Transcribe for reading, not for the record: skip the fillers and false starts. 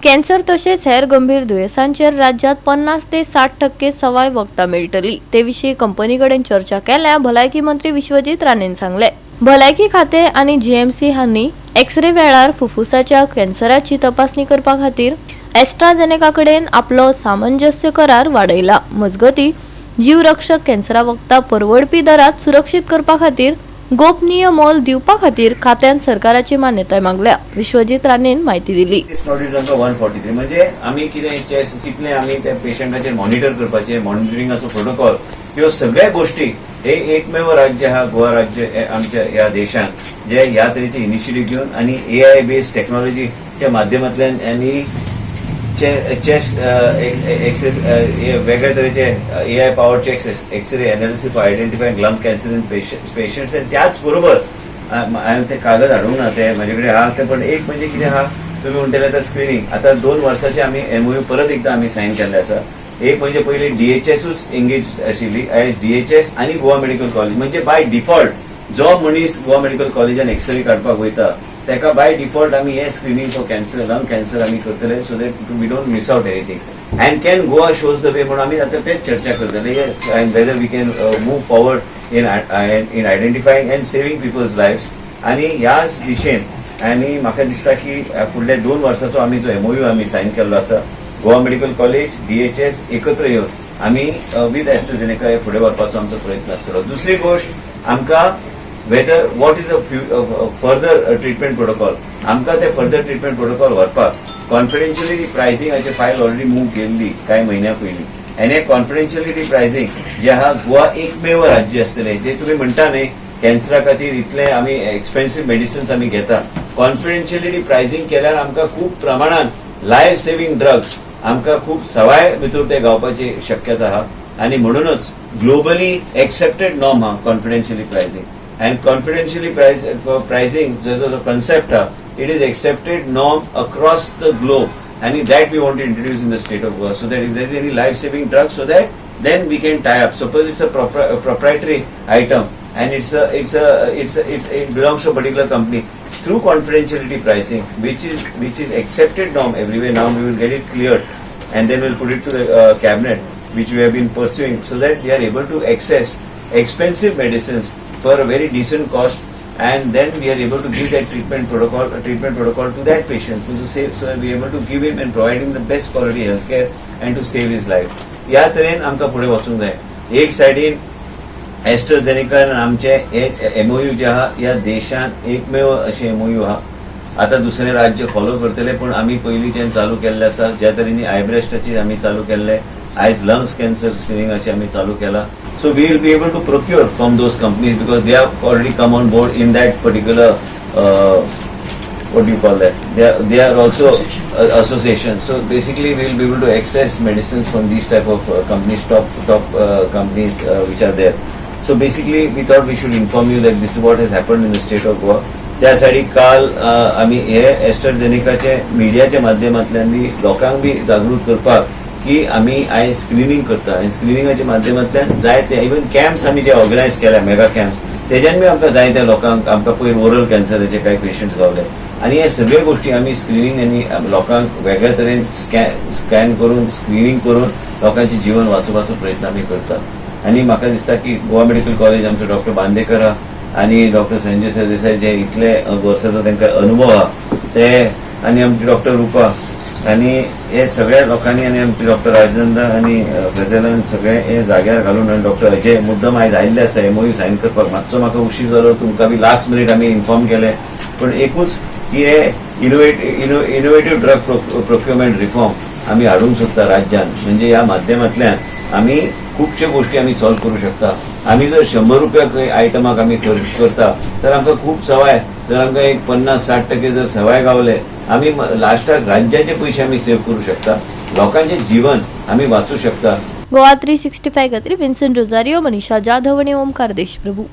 Cancer तसेच हेर गंभीर दुयेंसांचेर राज्यात 50 ते 60% सवाय वखदां मेळटली ते विशीं कंपनीकडेन चर्चा केल्या भलायकी मंत्री विश्वजीत राणेन सांगले। भलायकी खाते आणि जीएमसी हांनी एक्स-रे वेळार फुफ्फुसाच्या कॅन्सराची तपासणी करपा खातीर एस्ट्राझेनेका कडेन आपलो सामंजस्य करार वाडयला। मजगती जीवरक्षक कॅन्सरा वखदां परवडपी दरात सुरक्षीत करपा खातीर गोपनीय मोल दिवपा खातीर खात्यान सरकाराची मान्यताय मागल्या। विश्वजीत राणेन माहिती दिली। नोटीस नंबर 143 म्हणजे आम्ही कितले आम्ही त्या पेशंटाचेर मॉनिटर करपाचे मॉनिटरिंगाचो प्रोटोकॉल ह्यो सगळ्या गोष्टी हे एकमेव राज्य हा गोवा राज्य आमच्या या देशात जे ह्या तरेचे इनिशिएटिव्ह घेऊन आणि AI बेस्ड टेक्नॉलॉजीच्या माध्यमांतल्यान आणि चेस्ट वेगळ्या तरेचे AI power checks x-ray analysis for identifying lung cancer in patients त्याच बरोबर हांवें ते कागद हाडूंक ना ते म्हाजे कडेन आहा ते पण एक म्हणजे कितें आहा तुम्ही म्हणटले आता स्क्रीनिंग आता 2 वर्साचे आम्ही MOU परत एकदा आम्ही साइन केल्ले आसा। एक म्हणजे पहिले DHSूच एंगेज आशिल्ली DHS आणि गोवा मेडिकल कॉलेज म्हणजे बाय डिफॉल्ट जो मनीस गोवा मेडिकल कॉलेजान एक्सरे काडपाक वयता तेका बाय डिफॉल्ट आम्ही हे screening for cancer lung cancer आम्ही करतले so that we don't miss out anything and can Goa shows the way म्हणून आम्ही आता तेच चर्चा करतले and whether we can move forward in identifying and saving peoples lifes आणि ह्याच दिशेन आणि म्हाका दिसता की फुडल्या 2 वर्साचो आम्ही जो MOU आम्ही साइन केल्लो आसा गोवा मेडिकल कॉलेज DHS एकत्र येवन आम्ही विथ एस्ट्राझेनेका हे फुडें व्हरपाचो आमचो प्रयत्न आसतलो। दुसरी गोष्ट आमकां whether what is a further treatment protocol आमकां ते फर्दर ट्रीटमेंट प्रोटोकॉल व्हरपाक कॉन्फिडेन्शियलिटी प्रायसिंगाची फायल ऑलरेडी मूव केल्ली कांय म्हयन्या पयलीं आनी हे कॉन्फिडेन्शियलिटी प्रायसिंग जे आहा गोवा एकमेव राज्य आसतलें जे तुमी म्हणटा न्ही कॅन्सरा खातीर इतले आमी एक्सपेन्सिव्ह मेडिसिन्स आमी घेता कॉन्फिडेन्शियलिटी प्रायसिंग केल्यार आमकां खूब प्रमाणात लायफ सेव्हिंग ड्रग्स आमकां खूब सवाय भितर ते गावपाची शक्यता आहा आणि म्हणूनच ग्लोबली एक्सेप्टेड नॉर्म आहा confidentially pricing and confidentially pricing जो concept it is accepted norm across the globe and that we want to introduce in the state of Goa so that if there is any life saving drug so that then we can tie up suppose it's a proprietary item and it belongs to a particular company through confidentiality pricing which is accepted norm everywhere now we will get it cleared and then we'll put it to the cabinet which we have been pursuing so that we are able to access expensive medicines for a very decent cost and then we are able to give that treatment protocol to that patient to save so that we are able to give him and provide him the best quality healthcare and to save his life या तरेन आमकां फुडें वचूंक जाय। एक सायडीन AstraZeneca आमचे MOU जे आहा ह्या देशांत एकमेव अशें MOU आहा आता दुसरे राज्य फॉलो करतले पण आमी पयलींच्यान चालू केल्ले आसा ज्या तरेनी आयब्रेस्टाची आमी चालू केल्ले आयज लंग्स कॅन्सर स्क्रीनिंगाची आमी चालू केला so we will be able to procure from those companies because they have already come on board in that particular what do you call that they are also association so basically we will be able to access medicines from these type of companies top companies which are there so basically we thought we should inform you that this is what has happened in the state of Goa त्यासाठी काल आम्ही हे एस्ट्राझेनेकाचे मिडियाच्या माध्यमांतल्यान बी लोकांक बी जागृत करपाक की आम्ही आयज स्क्रीनिंग करता आणि स्क्रीनिंगाच्या माध्यमांतल्यान जायते इवन कॅम्प्स आम्ही जे ऑर्गनायज केल्या मेगा कॅम्प्स तेज्यान बी आमकां जायत्या लोकांक आमकां पयर ओरल कॅन्सराचे काही पेशंट्स गावले आणि हे सगळे गोष्टी आम्ही स्क्रीनिंग आनी लोकांक वेगळ्या तरेन स्कॅन करून स्क्रीनिंग करून लोकांचे जीवन वाचोवपाचो प्रयत्न आम्ही करतात आणि म्हाका दिसता की गोवा मेडिकल कॉलेज आमचो डॉक्टर बांदेकर आणि डॉक्टर संजय सरदेसाई जे इतले वर्साचो तांकां अनुभव आहा ते आणि आमची डॉक्टर रुपा आणि हे सगळ्या लोकांनी आणि आमचे डॉक्टर राजनंदा आणि प्रजलन सगळे हे जाग्यार घालून आणि डॉक्टर अजय मुद्दम आयज आयिल्ले आसा MOU साइन करपाक मातसो म्हाका उशीर जालो तुमकां बी लास्ट मिनिट आमी इन्फॉर्म केले पण एकूच की हे इनोव्हेटिव्ह ड्रग प्रोक्युरमेंट रिफॉर्म आमी हाडूंक सोदता राज्यान म्हणजे ह्या माध्यमांतल्यान आमी खूबश्यो गोष्टी आमी सॉल्व करू शकता आमी जर 100 रुपया आयटमाक आमी खर्च करता तर आमकां खूब सवाय जर आमकां एक 50-60% जर सवाय गावले आमी लास्टाक राज्याचे पयशे आमी सेव्ह करू शकता लोकांचे जीवन आमी वाचू शकता। गोवा 365 खातीर विन्सेंट रोजारियो, मनीषा जाधव आणि ओमकार देशप्रभू।